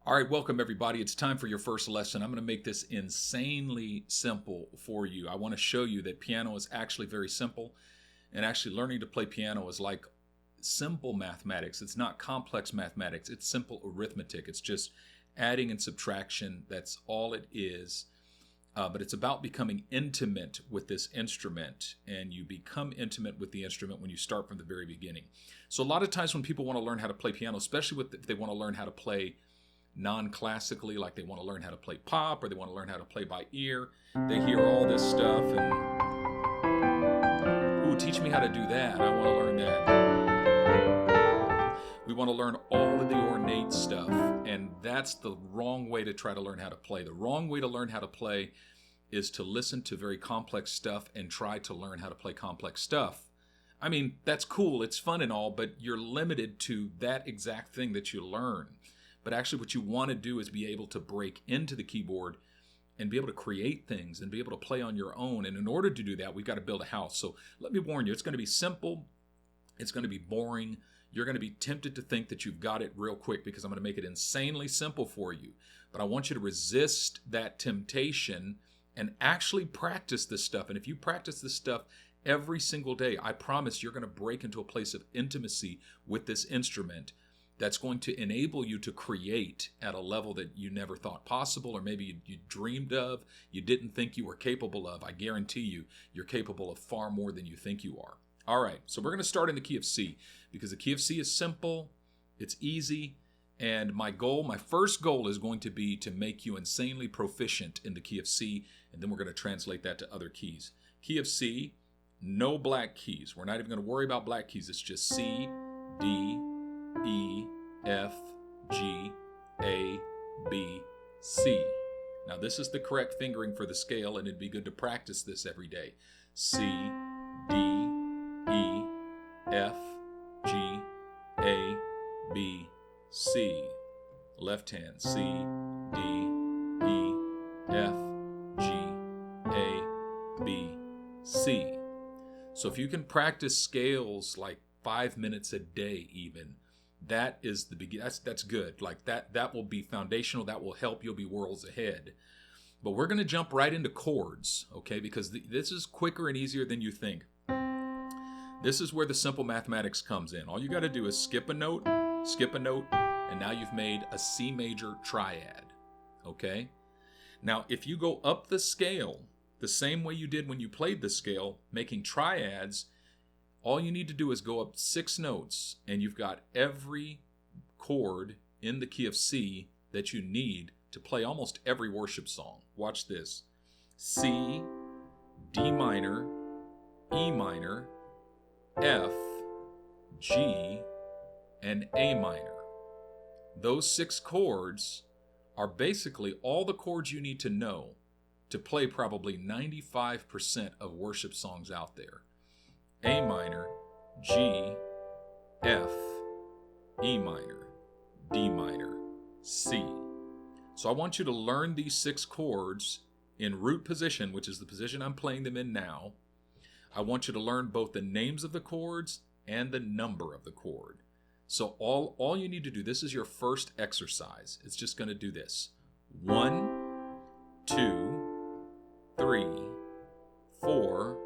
All right, welcome everybody. It's time for your first lesson. I'm going to make this insanely simple for you. I want to show you that piano is actually very simple, and actually learning to play piano is like simple mathematics. It's not complex mathematics. It's simple arithmetic. It's just adding and subtraction. That's all it is. But it's about becoming intimate with this instrument, and you become intimate with the instrument when you start from the very beginning. So a lot of times when people want to learn how to play piano, especially if they want to learn how to play non-classically, like they want to learn how to play pop or they want to learn how to play by ear, they hear all this stuff and, ooh, teach me how to do that. I want to learn that. We want to learn all of the ornate stuff, and that's the wrong way to try to learn how to play. The wrong way to learn how to play is to listen to very complex stuff and try to learn how to play complex stuff. I mean, that's cool, it's fun and all, but you're limited to that exact thing that you learn. But actually what you want to do is be able to break into the keyboard and be able to create things and be able to play on your own. And in order to do that, we've got to build a house. So let me warn you, it's going to be simple. It's going to be boring. You're going to be tempted to think that you've got it real quick because I'm going to make it insanely simple for you. But I want you to resist that temptation and actually practice this stuff. And if you practice this stuff every single day, I promise you're going to break into a place of intimacy with this instrument that's going to enable you to create at a level that you never thought possible, or maybe you dreamed of, you didn't think you were capable of. I guarantee you, you're capable of far more than you think you are. All right, so we're going to start in the key of C, because the key of C is simple, it's easy, and my first goal is going to be to make you insanely proficient in the key of C, and then we're going to translate that to other keys. Key of C, no black keys. We're not even going to worry about black keys. It's just C, D, E, F, G, A, B, C. Now this is the correct fingering for the scale, and it'd be good to practice this every day. C, D, E, F, G, A, B, C. Left hand, C, D, E, F, G, A, B, C. So if you can practice scales like 5 minutes a day even, that is the beginning. That's good. Like that will be foundational. That will help. You'll be worlds ahead. But we're going to jump right into chords, okay? Because this is quicker and easier than you think. This is where the simple mathematics comes in. All you got to do is skip a note, and now you've made a C major triad, okay? Now, if you go up the scale the same way you did when you played the scale, making triads, all you need to do is go up 6 notes, and you've got every chord in the key of C that you need to play almost every worship song. Watch this. C, D minor, E minor, F, G, and A minor. Those 6 chords are basically all the chords you need to know to play probably 95% of worship songs out there. A minor, G, F, E minor, D minor, C. So I want you to learn these 6 chords in root position, which is the position I'm playing them in now. I want you to learn both the names of the chords and the number of the chord. So all you need to do, this is your first exercise. It's just going to do this. 1, 2, 3, 4,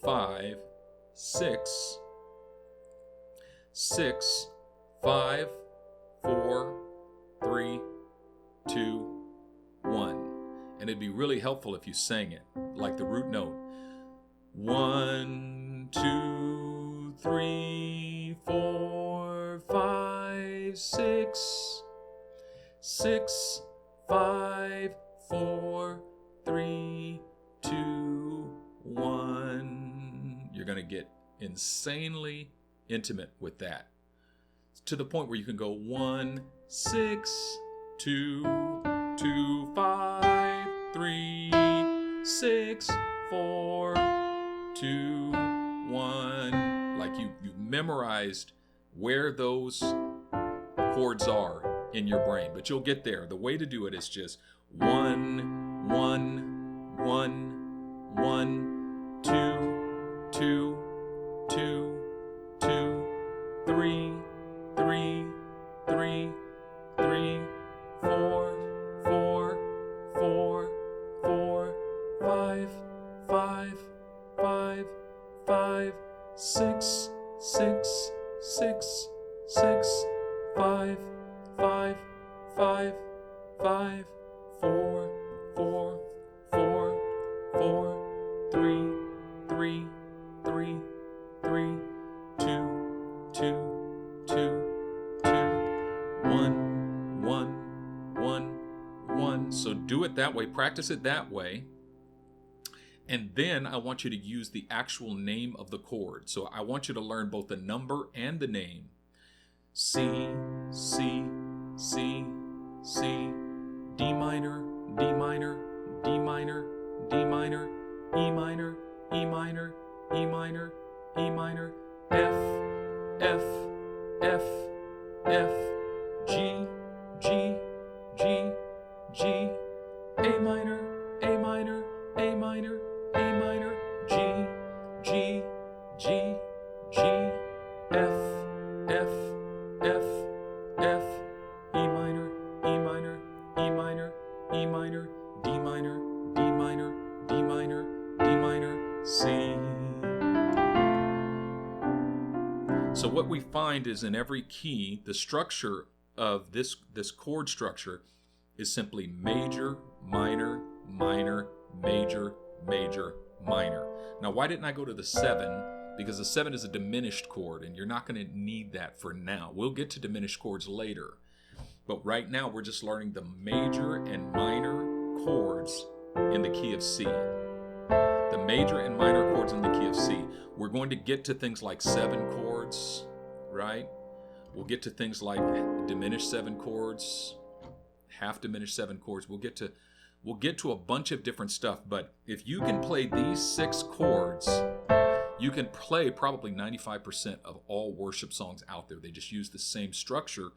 5, 6, 6, 5, 4, 3, 2, 1. And it'd be really helpful if you sang it like the root note. 1, 2, 3, 4, 5, 6, 6, 5, 4, 3, 2, 1. You're going to get insanely intimate with that, to the point where you can go 1, 6, 2, 2, 5, 3, 6, 4, 2, 1. Like you memorized where those chords are in your brain, but you'll get there. The way to do it is just 1, 1, 1, 1, 2, 2, 2, 2, 3, 3, 3, 3, 5, 5, 4, 4, 4, 4, 3, 3, 3, 3, 2, 2, 2, 2, 1, 1, 1, 1. So do it that way. Practice it that way. And then I want you to use the actual name of the chord. So I want you to learn both the number and the name. C, C, C, C, D minor, D minor, D minor, D minor, E minor, E minor, E minor, E minor, F, F, F, F, G, G, G, G, A minor, A minor, A minor, A minor, G, G, G, G, F, F, F, F, E minor, E minor, E minor, E minor, D minor, D minor, D minor, D minor, C. So what we find is in every key, the structure of this chord structure is simply major, minor, minor, major, major, minor. Now, why didn't I go to the 7? Because the 7 is a diminished chord, and you're not going to need that for now. We'll get to diminished chords later. But right now, we're just learning the major and minor chords in the key of C. The major and minor chords in the key of C. We're going to get to things like 7 chords, right? We'll get to things like diminished 7 chords, half diminished 7 chords. We'll get to a bunch of different stuff, but if you can play these 6 chords, you can play probably 95% of all worship songs out there. They just use the same structure.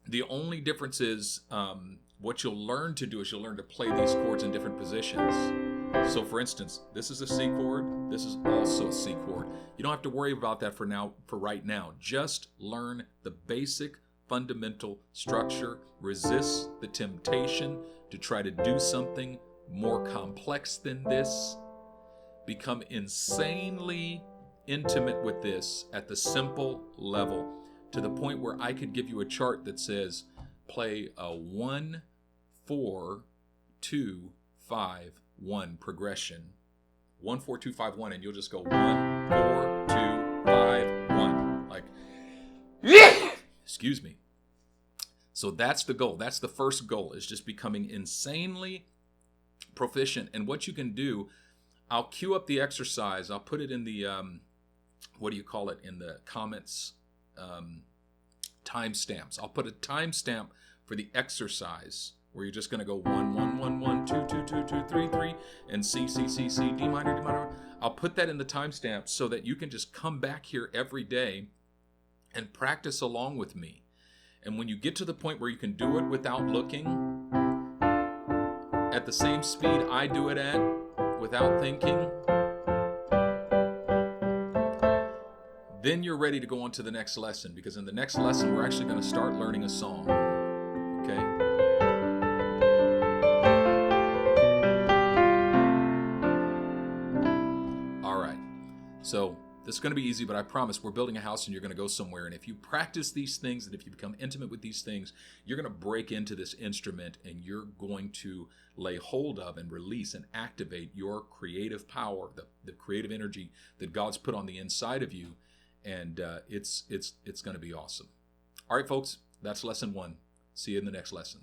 The only difference is what you'll learn to do is you'll learn to play these chords in different positions. So for instance, this is a C chord, this is also a C chord. You don't have to worry about that for right now. Just learn the basic fundamental structure. Resist the temptation to try to do something more complex than this. Become insanely intimate with this at the simple level, to the point where I could give you a chart that says play a 1, 4, 2, 5, 1 progression. 1, 4, 2, 5, 1, and you'll just go 1, 4, 2, 5, 1. Like, excuse me. So that's the goal. That's the first goal, is just becoming insanely proficient. And what you can do, I'll queue up the exercise. I'll put it in the, in the comments, timestamps. I'll put a timestamp for the exercise where you're just going to go 1, 1, 1, 1, 2, 2, 2, 2, 3, 3, and C, C, C, C, D minor, D minor. I'll put that in the timestamp so that you can just come back here every day and practice along with me. And when you get to the point where you can do it without looking, at the same speed I do it at, without thinking, then you're ready to go on to the next lesson, because in the next lesson we're actually going to start learning a song. Okay? All right. So this is going to be easy, but I promise we're building a house and you're going to go somewhere. And if you practice these things and if you become intimate with these things, you're going to break into this instrument and you're going to lay hold of and release and activate your creative power, the creative energy that God's put on the inside of you. And it's going to be awesome. All right, folks, that's lesson 1. See you in the next lesson.